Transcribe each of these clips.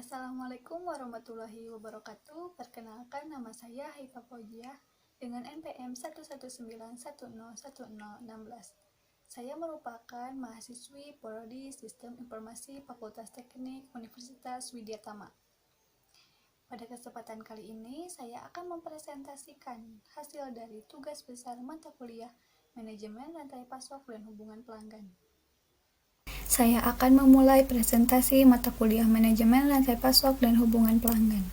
Assalamualaikum warahmatullahi wabarakatuh. Perkenalkan, nama saya Haifa Fauziah dengan NPM 119101016. Saya merupakan mahasiswi Prodi Sistem Informasi Fakultas Teknik Universitas Widyatama. Pada kesempatan kali ini, saya akan mempresentasikan hasil dari tugas besar mata kuliah Manajemen Rantai Pasok dan Hubungan Pelanggan. Saya akan memulai presentasi mata kuliah Manajemen Rantai Pasok dan Hubungan Pelanggan.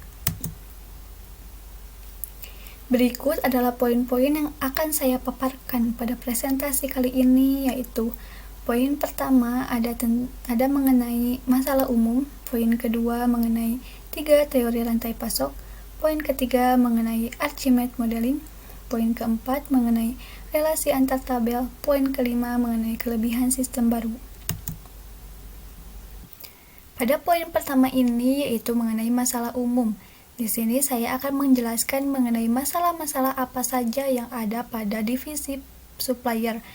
Berikut adalah poin-poin yang akan saya paparkan pada presentasi kali ini, yaitu poin pertama ada mengenai masalah umum, poin kedua mengenai 3 teori rantai pasok, poin ketiga mengenai Archimedes modeling, poin keempat mengenai relasi antar tabel, poin kelima mengenai kelebihan sistem baru. Pada poin pertama ini yaitu mengenai masalah umum. Di sini saya akan menjelaskan mengenai masalah-masalah apa saja yang ada pada divisi supplier.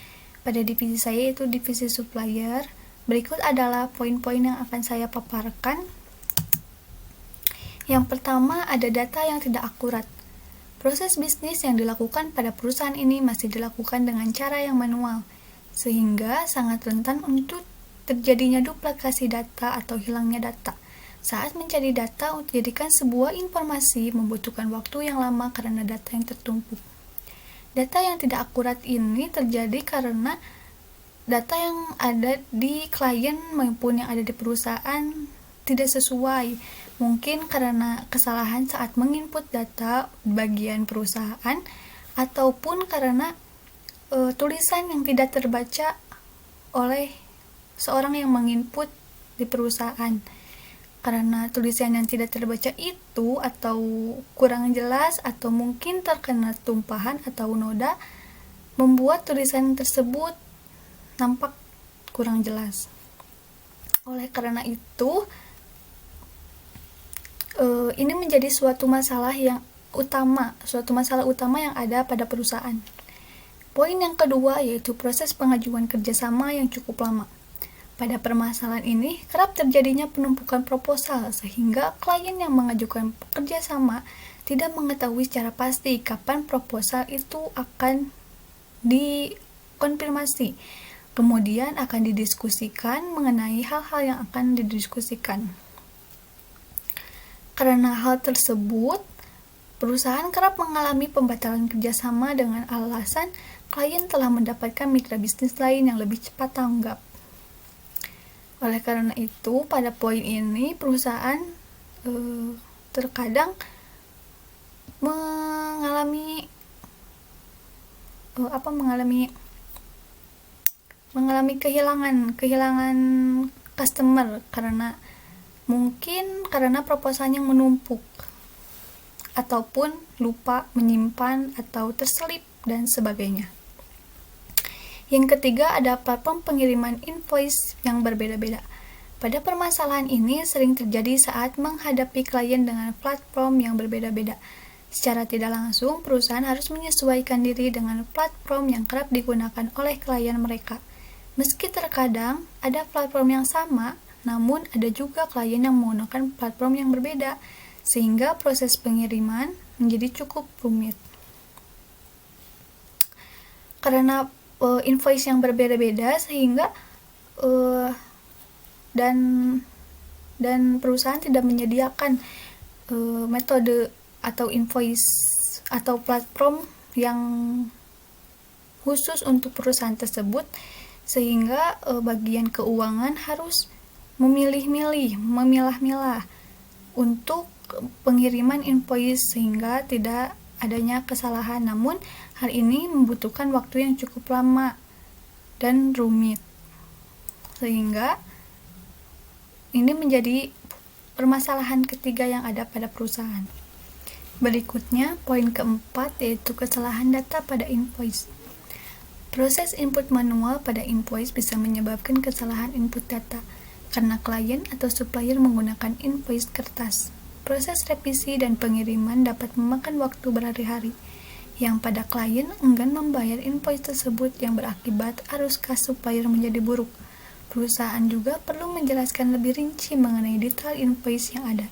Pada divisi saya yaitu divisi supplier. Berikut adalah poin-poin yang akan saya paparkan. Yang pertama, ada data yang tidak akurat. Proses bisnis yang dilakukan pada perusahaan ini masih dilakukan dengan cara yang manual, sehingga sangat rentan untuk terjadinya duplikasi data atau hilangnya data. Saat mencari data untuk dijadikan sebuah informasi membutuhkan waktu yang lama karena data yang tertumpuk. Data yang tidak akurat ini terjadi karena data yang ada di klien maupun yang ada di perusahaan tidak sesuai. Mungkin karena kesalahan saat menginput data bagian perusahaan ataupun karena tulisan yang tidak terbaca oleh seorang yang menginput di perusahaan. Karena tulisan yang tidak terbaca itu atau kurang jelas atau mungkin terkena tumpahan atau noda membuat tulisan tersebut nampak kurang jelas. Oleh karena itu ini menjadi suatu masalah utama yang ada pada perusahaan. Poin yang kedua yaitu proses pengajuan kerjasama yang cukup lama. Pada permasalahan ini, kerap terjadinya penumpukan proposal sehingga klien yang mengajukan kerjasama tidak mengetahui secara pasti kapan proposal itu akan dikonfirmasi. Kemudian akan didiskusikan mengenai hal-hal yang akan didiskusikan. Karena hal tersebut, perusahaan kerap mengalami pembatalan kerjasama dengan alasan klien telah mendapatkan mitra bisnis lain yang lebih cepat tanggap. Oleh karena itu, pada poin ini perusahaan terkadang mengalami kehilangan customer karena proposalnya menumpuk ataupun lupa menyimpan atau terselip dan sebagainya. Yang ketiga, ada platform pengiriman invoice yang berbeda-beda. Pada permasalahan ini sering terjadi saat menghadapi klien dengan platform yang berbeda-beda. Secara tidak langsung, perusahaan harus menyesuaikan diri dengan platform yang kerap digunakan oleh klien mereka. Meski terkadang ada platform yang sama, namun ada juga klien yang menggunakan platform yang berbeda, sehingga proses pengiriman menjadi cukup rumit. Karena invoice yang berbeda-beda sehingga dan perusahaan tidak menyediakan metode atau invoice atau platform yang khusus untuk perusahaan tersebut, sehingga bagian keuangan harus memilah-milah untuk pengiriman invoice sehingga tidak adanya kesalahan. Namun hal ini membutuhkan waktu yang cukup lama dan rumit, sehingga ini menjadi permasalahan ketiga yang ada pada perusahaan. Berikutnya, poin keempat yaitu kesalahan data pada invoice. Proses input manual pada invoice bisa menyebabkan kesalahan input data karena klien atau supplier menggunakan invoice kertas. Proses revisi dan pengiriman dapat memakan waktu berhari-hari, yang pada klien enggan membayar invoice tersebut yang berakibat arus kas supplier menjadi buruk. Perusahaan juga perlu menjelaskan lebih rinci mengenai detail invoice yang ada.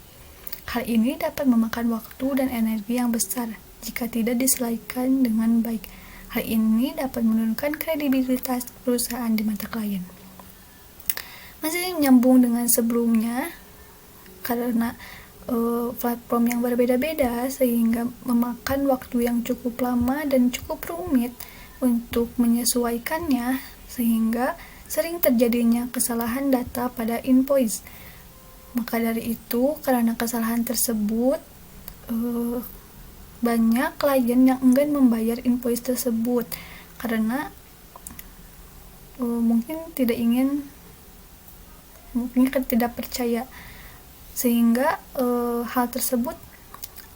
Hal ini dapat memakan waktu dan energi yang besar jika tidak diselesaikan dengan baik. Hal ini dapat menurunkan kredibilitas perusahaan di mata klien. Masih menyambung dengan sebelumnya, karena platform yang berbeda-beda sehingga memakan waktu yang cukup lama dan cukup rumit untuk menyesuaikannya, sehingga sering terjadinya kesalahan data pada invoice. Maka dari itu, karena kesalahan tersebut, banyak klien yang enggan membayar invoice tersebut karena mungkin tidak percaya, sehingga hal tersebut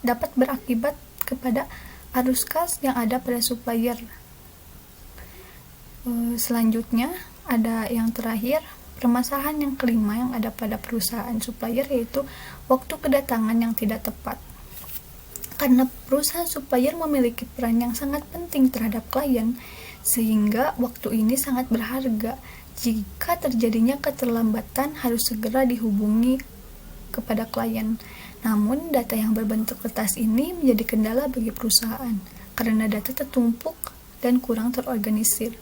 dapat berakibat kepada arus kas yang ada pada supplier. Selanjutnya ada yang terakhir, permasalahan yang kelima yang ada pada perusahaan supplier, yaitu waktu kedatangan yang tidak tepat. Karena perusahaan supplier memiliki peran yang sangat penting terhadap klien, sehingga waktu ini sangat berharga. Jika terjadinya keterlambatan, harus segera dihubungi kepada klien. Namun, data yang berbentuk kertas ini menjadi kendala bagi perusahaan, karena data tertumpuk dan kurang terorganisir.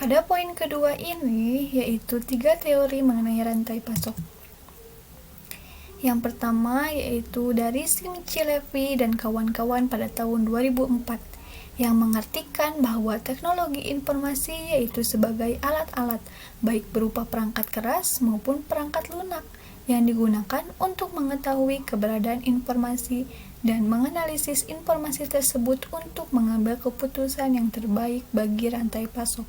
Pada poin kedua ini, yaitu 3 teori mengenai rantai pasok. Yang pertama yaitu dari Simchi Levy dan kawan-kawan pada tahun 2004, yang mengartikan bahwa teknologi informasi yaitu sebagai alat-alat, baik berupa perangkat keras maupun perangkat lunak, yang digunakan untuk mengetahui keberadaan informasi dan menganalisis informasi tersebut untuk mengambil keputusan yang terbaik bagi rantai pasok.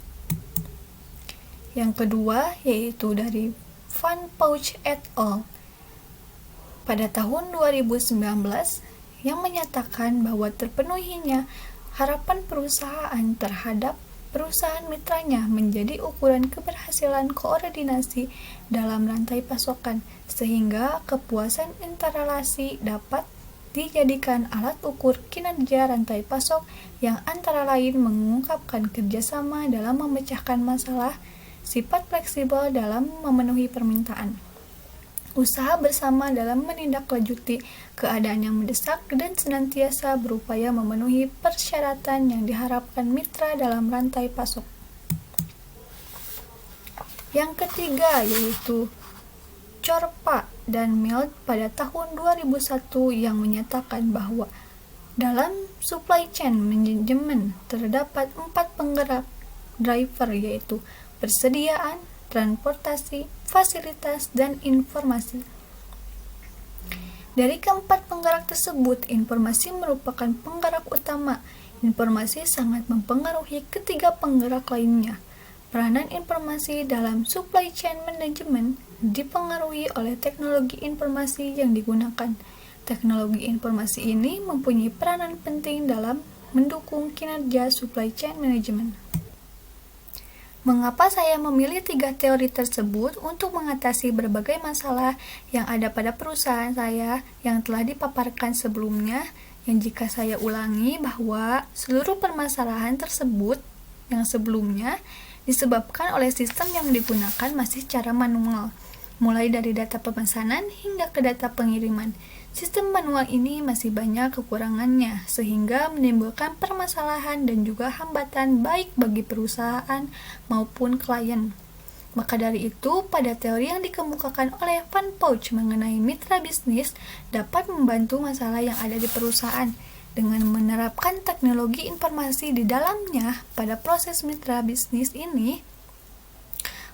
Yang kedua yaitu dari Van Pouch et al. Pada tahun 2019, yang menyatakan bahwa terpenuhinya harapan perusahaan terhadap perusahaan mitranya menjadi ukuran keberhasilan koordinasi dalam rantai pasokan, sehingga kepuasan interrelasi dapat dijadikan alat ukur kinerja rantai pasok yang antara lain mengungkapkan kerjasama dalam memecahkan masalah, sifat fleksibel dalam memenuhi permintaan, usaha bersama dalam menindaklanjuti keadaan yang mendesak, dan senantiasa berupaya memenuhi persyaratan yang diharapkan mitra dalam rantai pasok. Yang ketiga yaitu Chorpa dan Mild pada tahun 2001, yang menyatakan bahwa dalam supply chain management terdapat 4 penggerak driver, yaitu persediaan, transportasi, fasilitas, dan informasi. Dari keempat penggerak tersebut, informasi merupakan penggerak utama. Informasi sangat mempengaruhi ketiga penggerak lainnya. Peranan informasi dalam supply chain management dipengaruhi oleh teknologi informasi yang digunakan. Teknologi informasi ini mempunyai peranan penting dalam mendukung kinerja supply chain management. Mengapa saya memilih 3 teori tersebut untuk mengatasi berbagai masalah yang ada pada perusahaan saya yang telah dipaparkan sebelumnya, yang jika saya ulangi bahwa seluruh permasalahan tersebut yang sebelumnya disebabkan oleh sistem yang digunakan masih secara manual, mulai dari data pemesanan hingga ke data pengiriman. Sistem manual ini masih banyak kekurangannya, sehingga menimbulkan permasalahan dan juga hambatan baik bagi perusahaan maupun klien. Maka dari itu, pada teori yang dikemukakan oleh Van Pouch mengenai mitra bisnis dapat membantu masalah yang ada di perusahaan dengan menerapkan teknologi informasi di dalamnya. Pada proses mitra bisnis ini,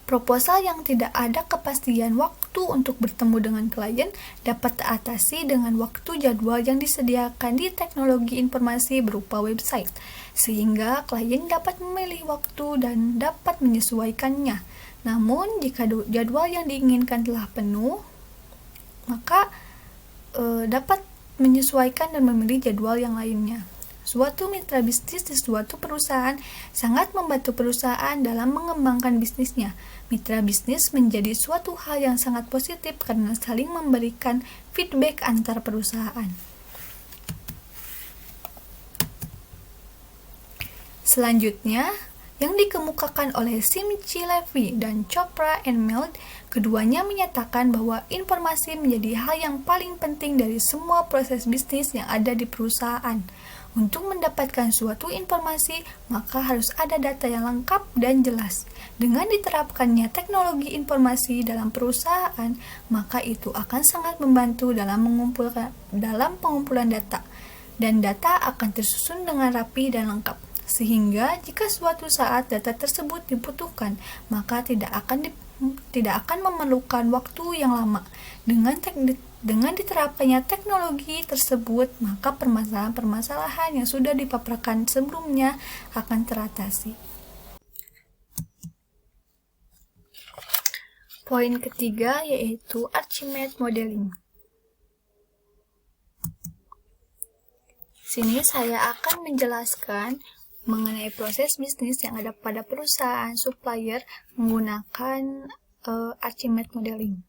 proposal yang tidak ada kepastian waktu untuk bertemu dengan klien dapat teratasi dengan waktu jadwal yang disediakan di teknologi informasi berupa website, sehingga klien dapat memilih waktu dan dapat menyesuaikannya. Namun, jika jadwal yang diinginkan telah penuh, maka dapat menyesuaikan dan memilih jadwal yang lainnya. Suatu mitra bisnis di suatu perusahaan sangat membantu perusahaan dalam mengembangkan bisnisnya. Mitra bisnis menjadi suatu hal yang sangat positif karena saling memberikan feedback antar perusahaan. Selanjutnya, yang dikemukakan oleh Simchi Levy dan Chopra and Meld, keduanya menyatakan bahwa informasi menjadi hal yang paling penting dari semua proses bisnis yang ada di perusahaan. Untuk mendapatkan suatu informasi, maka harus ada data yang lengkap dan jelas. Dengan diterapkannya teknologi informasi dalam perusahaan, maka itu akan sangat membantu dalam pengumpulan data, dan data akan tersusun dengan rapi dan lengkap. Sehingga jika suatu saat data tersebut dibutuhkan, maka tidak akan memerlukan waktu yang lama. Dengan diterapkannya teknologi tersebut, maka permasalahan-permasalahan yang sudah dipaparkan sebelumnya akan teratasi. Poin ketiga yaitu Archimedes Modeling. Sini saya akan menjelaskan mengenai proses bisnis yang ada pada perusahaan supplier menggunakan Archimedes Modeling.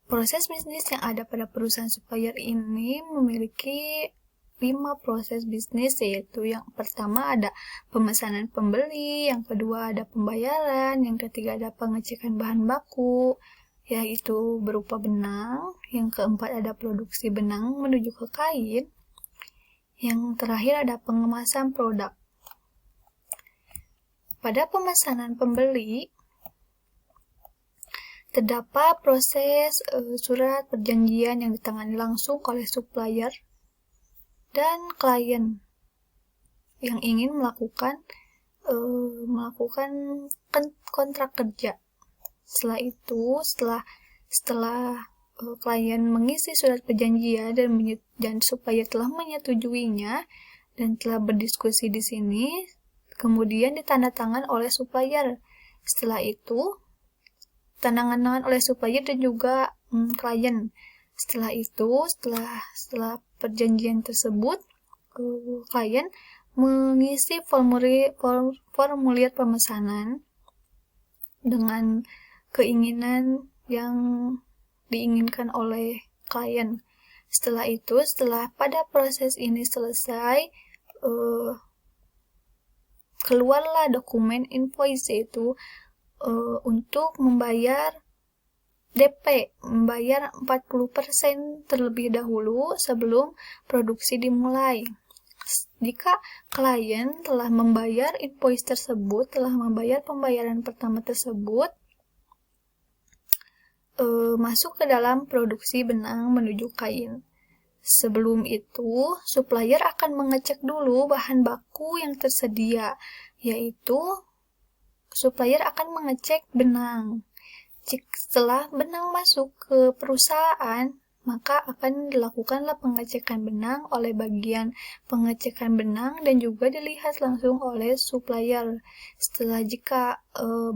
Proses bisnis yang ada pada perusahaan supplier ini memiliki 5 proses bisnis, yaitu yang pertama ada pemesanan pembeli, yang kedua ada pembayaran, yang ketiga ada pengecekan bahan baku, yaitu berupa benang, yang keempat ada produksi benang menuju ke kain, yang terakhir ada pengemasan produk. Pada pemesanan pembeli, terdapat proses surat perjanjian yang ditangani langsung oleh supplier dan klien yang ingin melakukan kontrak kerja. Setelah itu, setelah klien mengisi surat perjanjian dan supplier telah menyetujuinya dan telah berdiskusi di sini, kemudian ditandatangan oleh supplier. Setelah itu, tangan oleh supplier dan juga klien. Setelah itu, setelah perjanjian tersebut, klien mengisi formulir pemesanan dengan keinginan yang diinginkan oleh klien. Setelah itu, pada proses ini selesai, keluarlah dokumen invoice, yaitu untuk membayar DP, membayar 40% terlebih dahulu sebelum produksi dimulai. Jika klien telah membayar invoice tersebut, telah membayar pembayaran pertama tersebut, masuk ke dalam produksi benang menuju kain. Sebelum itu, supplier akan mengecek dulu bahan baku yang tersedia, yaitu supplier akan mengecek benang. Setelah benang masuk ke perusahaan, maka akan dilakukanlah pengecekan benang oleh bagian pengecekan benang dan juga dilihat langsung oleh supplier. Setelah jika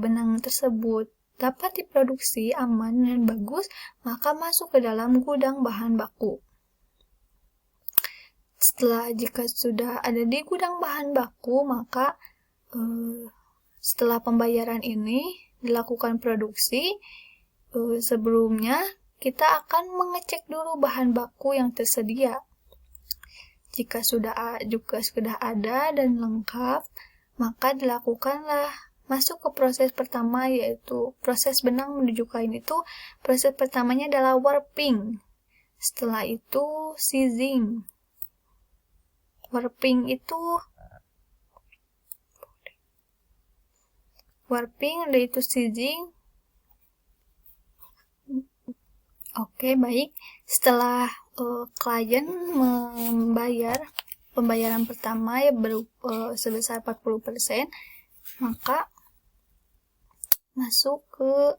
benang tersebut dapat diproduksi aman dan bagus, maka masuk ke dalam gudang bahan baku. Jika sudah ada di gudang bahan baku, maka setelah pembayaran ini dilakukan produksi, sebelumnya kita akan mengecek dulu bahan baku yang tersedia. Jika sudah ada dan lengkap, maka dilakukanlah masuk ke proses pertama, yaitu proses benang menuju kain. Itu proses pertamanya adalah warping. Setelah itu sizing. Warping udah itu sizing. Oke, baik. Setelah klien membayar pembayaran pertama sebesar 40%, maka masuk ke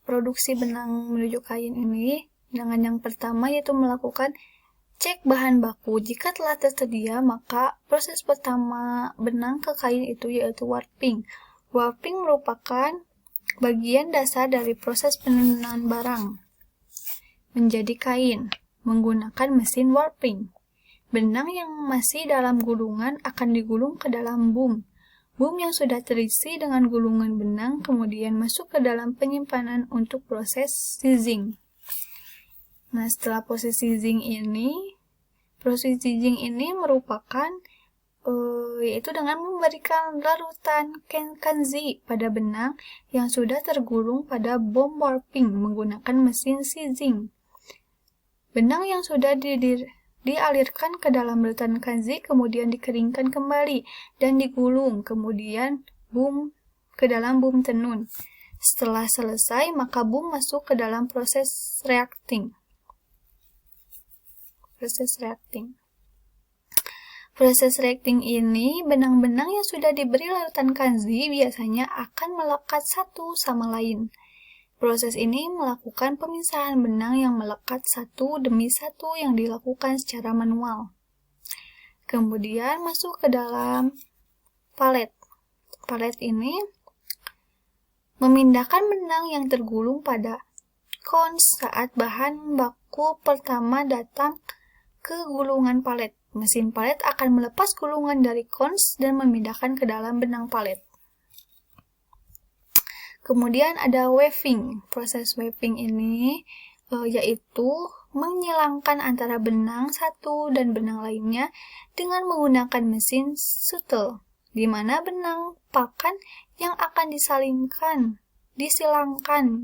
produksi benang menuju kain ini dengan yang pertama, yaitu melakukan cek bahan baku. Jika telah tersedia, maka proses pertama benang ke kain itu yaitu warping. Warping merupakan bagian dasar dari proses penurunan barang menjadi kain menggunakan mesin warping. Benang yang masih dalam gulungan akan digulung ke dalam boom. Boom yang sudah terisi dengan gulungan benang kemudian masuk ke dalam penyimpanan untuk proses sizing. Nah, setelah proses sizing ini merupakan yaitu dengan memberikan larutan kanzi pada benang yang sudah tergulung pada bom warping menggunakan mesin sizzing. Benang yang sudah dialirkan ke dalam larutan kanzi kemudian dikeringkan kembali dan digulung, kemudian ke dalam bum tenun. Setelah selesai, maka bum masuk ke dalam proses reacting. Proses reacting ini, benang-benang yang sudah diberi larutan kanzi biasanya akan melekat satu sama lain. Proses ini melakukan pemisahan benang yang melekat satu demi satu yang dilakukan secara manual. Kemudian masuk ke dalam palet. Palet ini memindahkan benang yang tergulung pada cons saat bahan baku pertama datang ke gulungan palet. Mesin palet akan melepas gulungan dari cons dan memindahkan ke dalam benang palet. Kemudian ada weaving. Proses weaving ini yaitu menyilangkan antara benang satu dan benang lainnya dengan menggunakan mesin shuttle, di mana benang pakan yang akan disilangkan,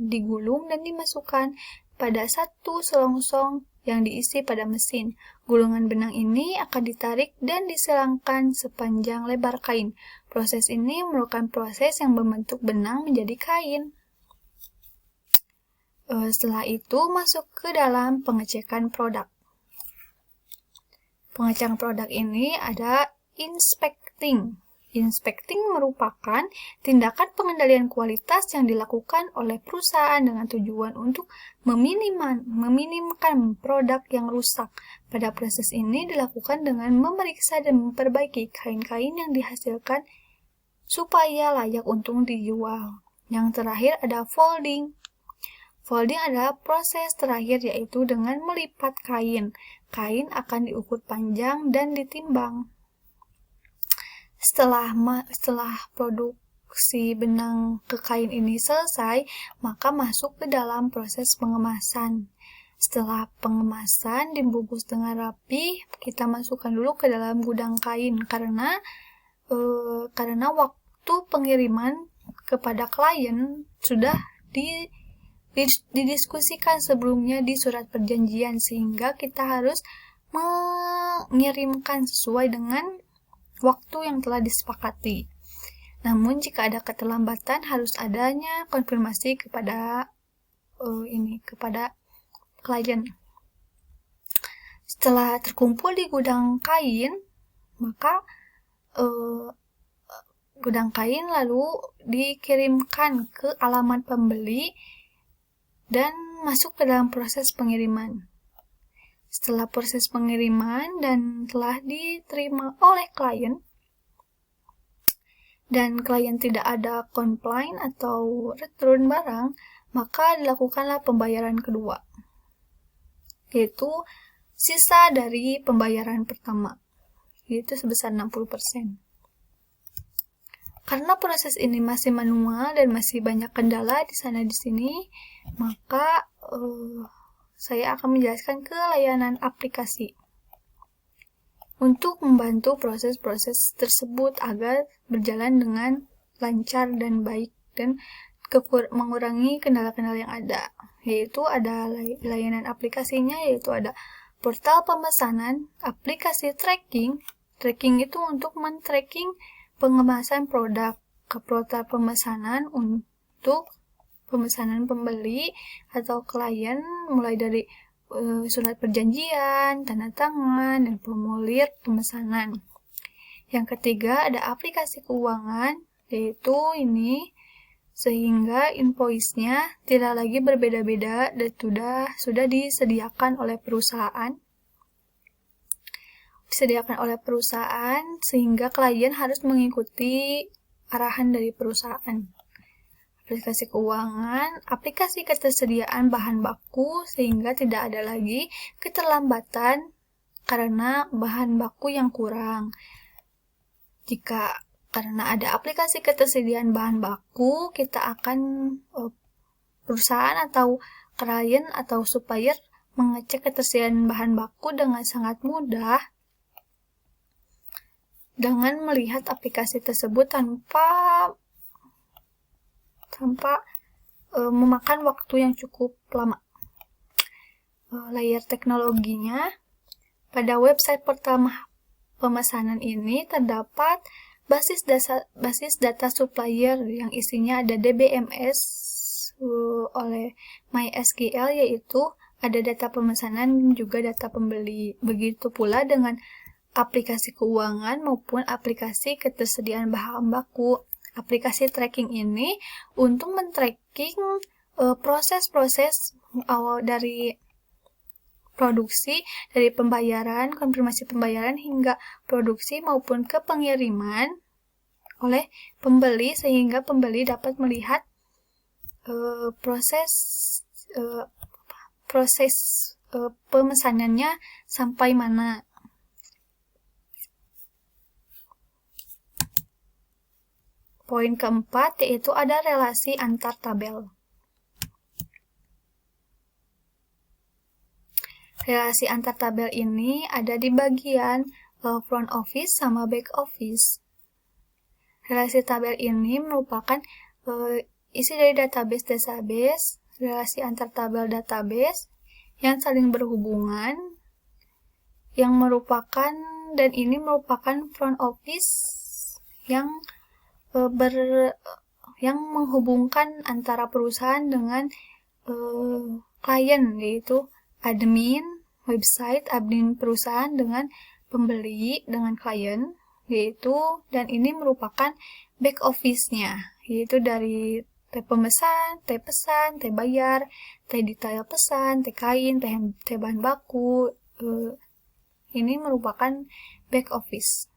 digulung dan dimasukkan pada satu selongsong yang diisi pada mesin. Gulungan benang ini akan ditarik dan disilangkan sepanjang lebar kain. Proses ini merupakan proses yang membentuk benang menjadi kain. Setelah itu masuk ke dalam pengecekan produk. Pengecekan produk ini ada inspecting. Inspecting merupakan tindakan pengendalian kualitas yang dilakukan oleh perusahaan dengan tujuan untuk meminimkan produk yang rusak. Pada proses ini dilakukan dengan memeriksa dan memperbaiki kain-kain yang dihasilkan supaya layak untuk dijual. Yang terakhir ada folding. Folding adalah proses terakhir yaitu dengan melipat kain. Kain akan diukur panjang dan ditimbang. Setelah produksi benang ke kain ini selesai, maka masuk ke dalam proses pengemasan. Setelah pengemasan dibungkus dengan rapi, kita masukkan dulu ke dalam gudang kain karena waktu pengiriman kepada klien sudah didiskusikan sebelumnya di surat perjanjian, sehingga kita harus mengirimkan sesuai dengan waktu yang telah disepakati. Namun jika ada keterlambatan harus adanya konfirmasi kepada klien. Setelah terkumpul di gudang kain, maka gudang kain lalu dikirimkan ke alamat pembeli dan masuk ke dalam proses pengiriman. Setelah proses pengiriman dan telah diterima oleh klien, dan klien tidak ada komplain atau return barang, maka dilakukanlah pembayaran kedua, yaitu sisa dari pembayaran pertama, yaitu sebesar 60%. Karena proses ini masih manual dan masih banyak kendala di sana di sini, maka saya akan menjelaskan ke layanan aplikasi untuk membantu proses-proses tersebut agar berjalan dengan lancar dan baik dan mengurangi kendala-kendala yang ada. Yaitu ada layanan aplikasinya, yaitu ada portal pemesanan, aplikasi tracking. Tracking itu untuk men-tracking pengemasan produk ke portal pemesanan untuk pemesanan pembeli atau klien, mulai dari surat perjanjian, tanda tangan, dan formulir pemesanan. Yang ketiga ada aplikasi keuangan, yaitu ini sehingga invoice-nya tidak lagi berbeda-beda dan sudah disediakan oleh perusahaan. Sehingga klien harus mengikuti arahan dari perusahaan. Aplikasi keuangan, aplikasi ketersediaan bahan baku sehingga tidak ada lagi keterlambatan karena bahan baku yang kurang. Jika karena ada aplikasi ketersediaan bahan baku, kita akan perusahaan atau klien atau supplier mengecek ketersediaan bahan baku dengan sangat mudah dengan melihat aplikasi tersebut tanpa memakan waktu yang cukup lama. Layer teknologinya, pada website pertama pemesanan ini terdapat basis data supplier yang isinya ada DBMS oleh MySQL, yaitu ada data pemesanan juga data pembeli. Begitu pula dengan aplikasi keuangan maupun aplikasi ketersediaan bahan baku. Aplikasi tracking ini untuk men-tracking proses-proses awal dari produksi, dari pembayaran, konfirmasi pembayaran hingga produksi maupun ke pengiriman oleh pembeli, sehingga pembeli dapat melihat proses pemesanannya sampai mana. Poin keempat yaitu ada relasi antar tabel. Relasi antar tabel ini ada di bagian front office sama back office. Relasi tabel ini merupakan isi dari database, relasi antar tabel database yang saling berhubungan, yang merupakan front office yang menghubungkan antara perusahaan dengan klien, yaitu admin website, admin perusahaan dengan pembeli, dengan klien, yaitu, dan ini merupakan back office-nya, yaitu dari teh pemesan, teh pesan, teh bayar, teh detail pesan, teh kain, teh bahan baku. Ini merupakan back office.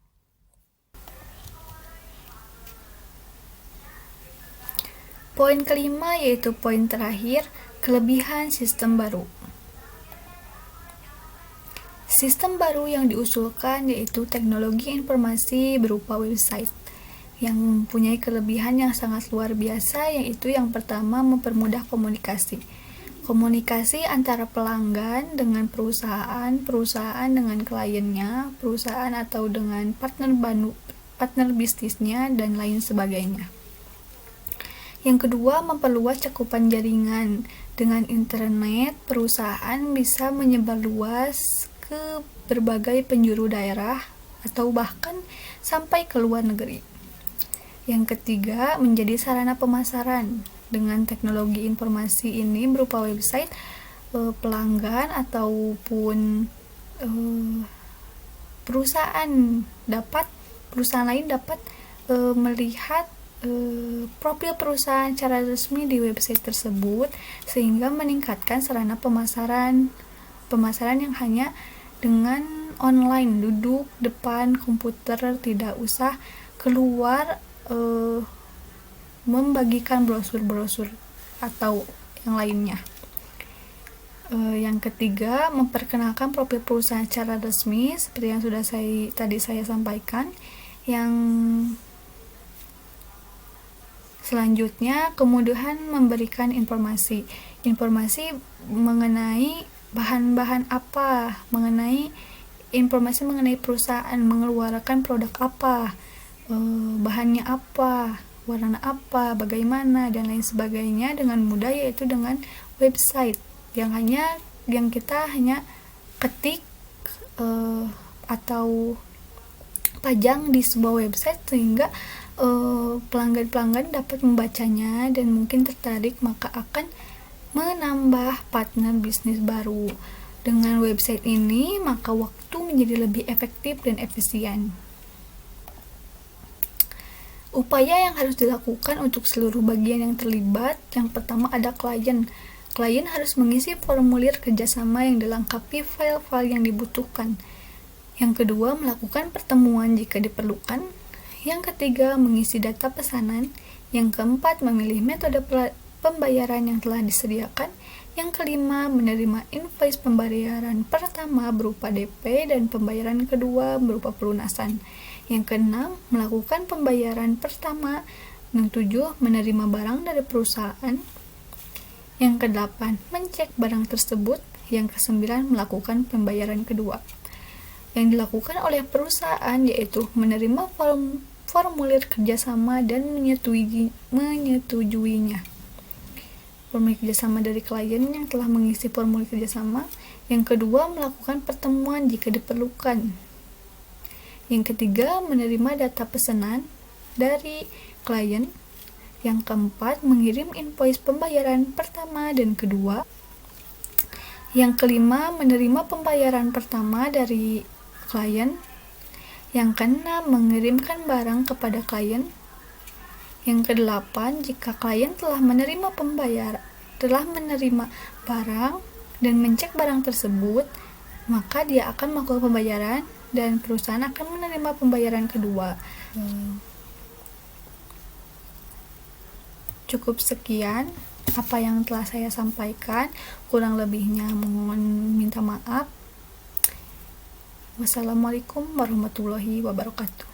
Poin kelima yaitu poin terakhir, kelebihan sistem baru. Sistem baru yang diusulkan yaitu teknologi informasi berupa website yang mempunyai kelebihan yang sangat luar biasa, yaitu yang pertama mempermudah komunikasi. Komunikasi antara pelanggan dengan perusahaan dengan kliennya, perusahaan atau dengan partner bisnisnya, dan lain sebagainya. Yang kedua, memperluas cakupan jaringan. Dengan internet, perusahaan bisa menyebar luas ke berbagai penjuru daerah atau bahkan sampai ke luar negeri. Yang ketiga, menjadi sarana pemasaran. Dengan teknologi informasi ini berupa website, pelanggan ataupun perusahaan lain dapat melihat profil perusahaan secara resmi di website tersebut, sehingga meningkatkan sarana pemasaran yang hanya dengan online, duduk depan komputer, tidak usah keluar membagikan brosur-brosur atau yang lainnya. Yang ketiga, memperkenalkan profil perusahaan secara resmi seperti yang sudah saya sampaikan. Yang selanjutnya, kemudahan memberikan informasi mengenai bahan-bahan apa, informasi mengenai perusahaan, mengeluarkan produk apa, bahannya apa, warna apa, bagaimana, dan lain sebagainya dengan mudah, yaitu dengan website yang kita hanya ketik atau pajang di sebuah website, sehingga pelanggan dapat membacanya dan mungkin tertarik, maka akan menambah partner bisnis baru. Dengan website ini, maka waktu menjadi lebih efektif dan efisien. Upaya yang harus dilakukan untuk seluruh bagian yang terlibat, yang pertama ada klien. Klien harus mengisi formulir kerjasama yang dilengkapi file-file yang dibutuhkan. Yang kedua, melakukan pertemuan jika diperlukan. Yang ketiga, mengisi data pesanan. Yang keempat, memilih metode pembayaran yang telah disediakan. Yang kelima, menerima invoice pembayaran pertama berupa DP dan pembayaran kedua berupa pelunasan. Yang keenam, melakukan pembayaran pertama. Yang ketujuh, menerima barang dari perusahaan. Yang kedelapan, mencek barang tersebut. Yang kesembilan, melakukan pembayaran kedua. yang dilakukan oleh perusahaan yaitu menerima formulir kerjasama dan menyetujuinya. Formulir kerjasama dari klien yang telah mengisi formulir kerjasama. Yang kedua, melakukan pertemuan jika diperlukan. Yang ketiga, menerima data pesanan dari klien. Yang keempat, mengirim invoice pembayaran pertama dan kedua. Yang kelima, menerima pembayaran pertama dari klien. Yang keenam, mengirimkan barang kepada klien. Yang kedelapan, jika klien telah menerima barang dan mencek barang tersebut, maka dia akan melakukan pembayaran dan perusahaan akan menerima pembayaran kedua. Cukup sekian apa yang telah saya sampaikan, kurang lebihnya mohon minta maaf. Wassalamualaikum warahmatullahi wabarakatuh.